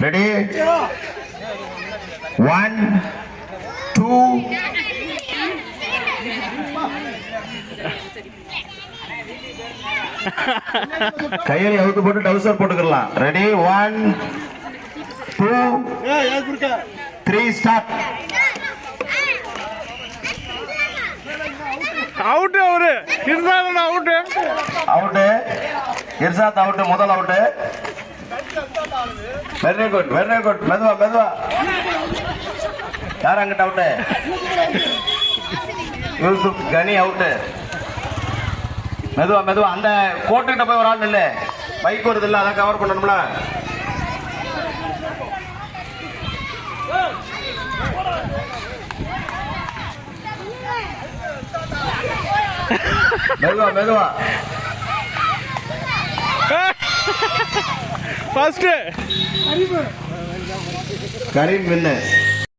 Ready 1 2 கையில அவுத்து போட்டு டவுசர் போட்டுக்கலாம். Ready 1 2 3 start. அவுட் அவரு இருந்தாலும் அவுட் அவுட் இர்சாத் அவுட் முதல் out. Very good very good. மெதுவா மெதுவா. யார் அங்கிட்ட அவுட்? யூசுப் கனி அவுட். மெதுவா மெதுவா. அந்த கோட்டுக்கிட்ட போய் ஒரு ஆள் இல்ல, பைக் வருது இல்ல, அதை கவர் பண்ணணும்ல. மெதுவா மெதுவா. ஃபர்ஸ்ட் கரீம் வின்னு.